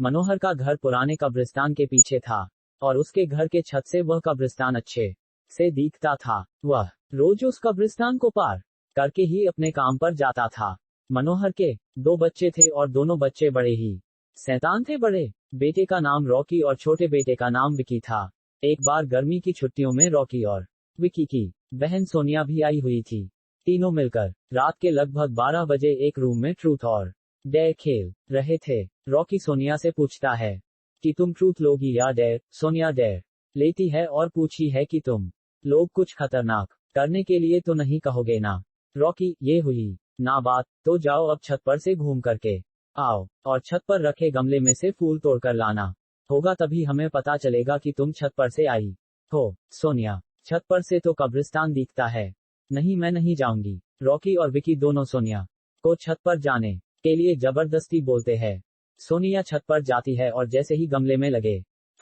मनोहर का घर पुराने कब्रिस्तान के पीछे था और उसके घर के छत से वह कब्रिस्तान अच्छे से दिखता था। वह रोज उस कब्रिस्तान को पार करके ही अपने काम पर जाता था। मनोहर के 2 बच्चे थे और दोनों बच्चे बड़े ही शैतान थे। बड़े बेटे का नाम रॉकी और छोटे बेटे का नाम विकी था। एक बार गर्मी की छुट्टियों में रॉकी और विकी की बहन सोनिया भी आई हुई थी। तीनों मिलकर रात के लगभग 12 बजे एक रूम में ट्रूथ और डेयर खेल रहे थे। रॉकी सोनिया से पूछता है कि तुम ट्रूथ लोगी या डेयर। सोनिया डेयर लेती है और पूछी है कि तुम लोग कुछ खतरनाक करने के लिए तो नहीं कहोगे ना। रॉकी, ये हुई ना बात, तो जाओ अब छत पर से घूम करके आओ और छत पर रखे गमले में से फूल तोड़कर लाना होगा, तभी हमें पता चलेगा कि तुम छत पर से आई हो। सोनिया, छत पर से तो कब्रिस्तान दिखता है। नहीं, मैं नहीं जाऊंगी। रॉकी और विकी दोनों सोनिया को छत पर जाने के लिए जबरदस्ती बोलते हैं। सोनिया छत पर जाती है और जैसे ही गमले में लगे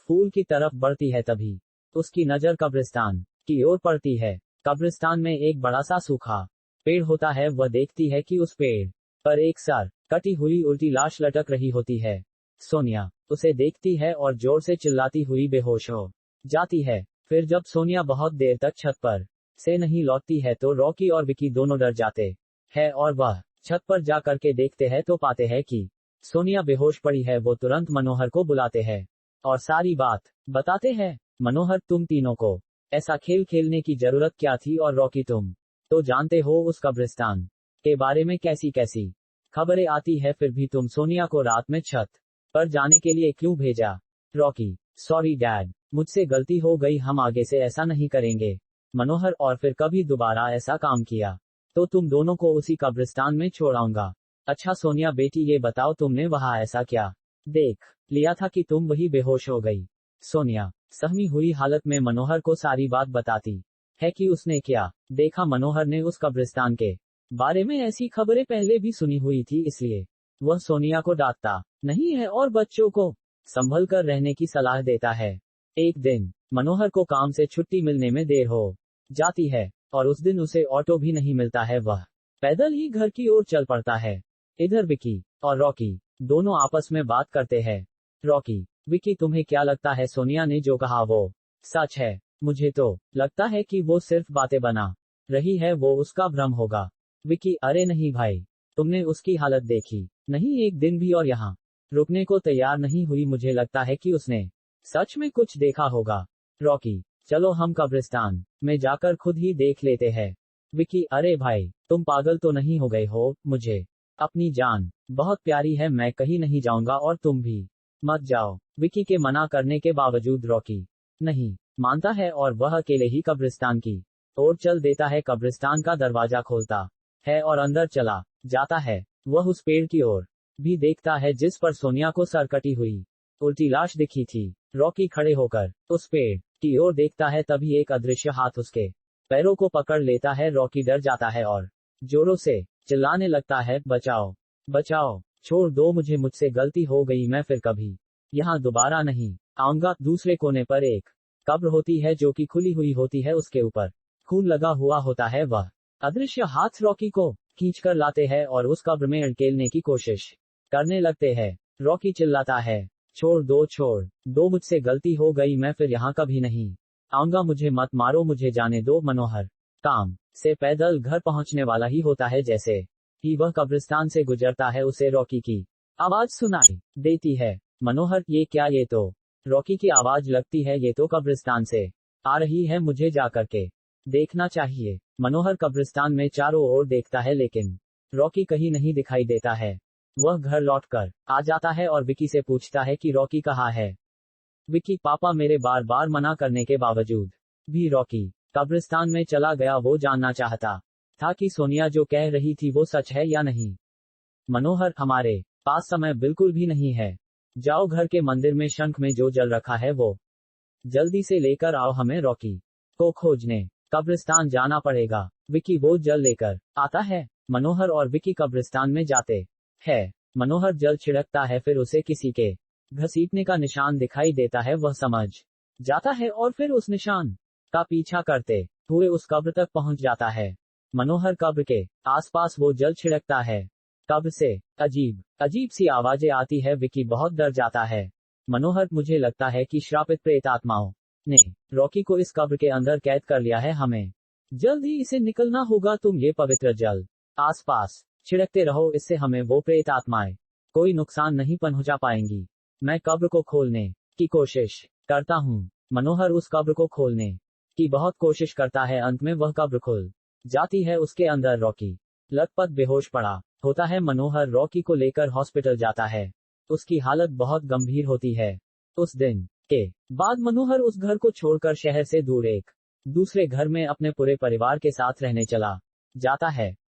फूल की तरफ बढ़ती है तभी उसकी नजर कब्रिस्तान की ओर पड़ती है। कब्रिस्तान में एक बड़ा सा सूखा पेड़ होता है। वह देखती है कि उस पेड़ पर एक सर कटी हुई उल्टी लाश लटक रही होती है। सोनिया उसे देखती है और जोर से चिल्लाती हुई बेहोश हो जाती है। फिर जब सोनिया बहुत देर तक छत पर से नहीं लौटती है तो रॉकी और विकी दोनों डर जाते हैं और वह छत पर जा करके देखते हैं तो पाते हैं कि सोनिया बेहोश पड़ी है। वो तुरंत मनोहर को बुलाते हैं और सारी बात बताते हैं। मनोहर, तुम तीनों को ऐसा खेल खेलने की जरूरत क्या थी, और रॉकी तुम तो जानते हो उस कब्रिस्तान के बारे में कैसी कैसी खबरें आती है, फिर भी तुम सोनिया को रात में छत पर जाने के लिए क्यों भेजा। रॉकी, सॉरी डैड, मुझसे गलती हो गई, हम आगे से ऐसा नहीं करेंगे। मनोहर, और फिर कभी दोबारा ऐसा काम किया तो तुम दोनों को उसी कब्रिस्तान में छोड़ आऊंगा। अच्छा सोनिया बेटी, ये बताओ तुमने वहां ऐसा क्या देख लिया था कि तुम वही बेहोश हो गई। सोनिया सहमी हुई हालत में मनोहर को सारी बात बताती है कि उसने क्या देखा। मनोहर ने उस कब्रिस्तान के बारे में ऐसी खबरें पहले भी सुनी हुई थी, इसलिए वह सोनिया को डांटता नहीं है और बच्चों को संभल कर रहने की सलाह देता है। एक दिन मनोहर को काम से छुट्टी मिलने में देर हो जाती है और उस दिन उसे ऑटो भी नहीं मिलता है। वह पैदल ही घर की ओर चल पड़ता है। इधर विकी और रॉकी दोनों आपस में बात करते हैं। रॉकी, विकी, तुम्हें क्या लगता है सोनिया ने जो कहा वो सच है? मुझे तो लगता है कि वो सिर्फ बातें बना रही है, वो उसका भ्रम होगा। विकी, अरे नहीं भाई, तुमने उसकी हालत देखी नहीं, एक दिन भी और यहाँ रुकने को तैयार नहीं हुई। मुझे लगता है कि उसने सच में कुछ देखा होगा। रॉकी, चलो हम कब्रिस्तान में जाकर खुद ही देख लेते हैं। विकी, अरे भाई, तुम पागल तो नहीं हो गए हो? मुझे अपनी जान बहुत प्यारी है, मैं कहीं नहीं जाऊंगा और तुम भी मत जाओ। विकी के मना करने के बावजूद रॉकी नहीं मानता है और वह अकेले ही कब्रिस्तान की ओर चल देता है। कब्रिस्तान का दरवाजा खोलता है और अंदर चला जाता है। वह उस पेड़ की ओर भी देखता है जिस पर सोनिया को सर कटी हुई उल्टी लाश दिखी थी। रॉकी खड़े होकर उस पेड़ की ओर देखता है, तभी एक अदृश्य हाथ उसके पैरों को पकड़ लेता है। रॉकी डर जाता है और जोरों से चिल्लाने लगता है, बचाओ बचाओ, छोड़ दो मुझे, मुझसे गलती हो गई, मैं फिर कभी यहाँ दोबारा नहीं आऊंगा। दूसरे कोने पर एक कब्र होती है जो कि खुली हुई होती है, उसके ऊपर खून लगा हुआ होता है। वह अदृश्य हाथ रॉकी को खींचकर लाते हैं और उस कब्र में अड़केलने की कोशिश करने लगते हैं। रॉकी चिल्लाता है, छोड़ दो, मुझसे गलती हो गई, मैं फिर यहाँ कभी नहीं आऊंगा, मुझे मत मारो, मुझे जाने दो। मनोहर काम से पैदल घर पहुंचने वाला ही होता है। जैसे ही वह कब्रिस्तान से गुजरता है उसे रॉकी की आवाज सुनाई देती है। मनोहर, ये क्या? ये तो रॉकी की आवाज लगती है, ये तो कब्रिस्तान से आ रही है, मुझे जा करके देखना चाहिए। मनोहर कब्रिस्तान में चारों ओर देखता है लेकिन रॉकी कहीं नहीं दिखाई देता है। वह घर लौटकर आ जाता है और विकी से पूछता है कि रॉकी कहाँ है। विकी, पापा मेरे बार बार मना करने के बावजूद भी रॉकी कब्रिस्तान में चला गया। वो जानना चाहता था कि सोनिया जो कह रही थी वो सच है या नहीं। मनोहर, हमारे पास समय बिल्कुल भी नहीं है, जाओ घर के मंदिर में शंख में जो जल रखा है वो जल्दी से लेकर आओ, हमें रॉकी को खोजने कब्रिस्तान जाना पड़ेगा। विकी वो जल लेकर आता है। मनोहर और विकी कब्रिस्तान में जाते हैं। मनोहर जल छिड़कता है, फिर उसे किसी के घसीटने का निशान दिखाई देता है। वह समझ जाता है और फिर उस निशान का पीछा करते हुए उस कब्र तक पहुंच जाता है। मनोहर कब्र के आसपास वो जल छिड़कता है कब्र से अजीब अजीब सी आवाजें आती है। विकी बहुत डर जाता है। मनोहर, मुझे लगता है कि श्रापित प्रेत आत्माओं ने रॉकी को इस कब्र के अंदर कैद कर लिया है। हमें जल्द ही इसे निकलना होगा। तुम ये पवित्र जल आसपास छिड़कते रहो, इससे हमें वो प्रेत आत्माएं कोई नुकसान नहीं पहुंचा पाएंगी। मैं कब्र को खोलने की कोशिश करता हूँ। मनोहर उस कब्र को खोलने की बहुत कोशिश करता है। अंत में वह कब्र खुल जाती है। उसके अंदर रॉकी लथपथ बेहोश पड़ा होता है। मनोहर रॉकी को लेकर हॉस्पिटल जाता है। उसकी हालत बहुत गंभीर होती है। उस दिन के बाद मनोहर उस घर को छोड़कर शहर से दूर एक दूसरे घर में अपने पूरे परिवार के साथ रहने चला जाता है।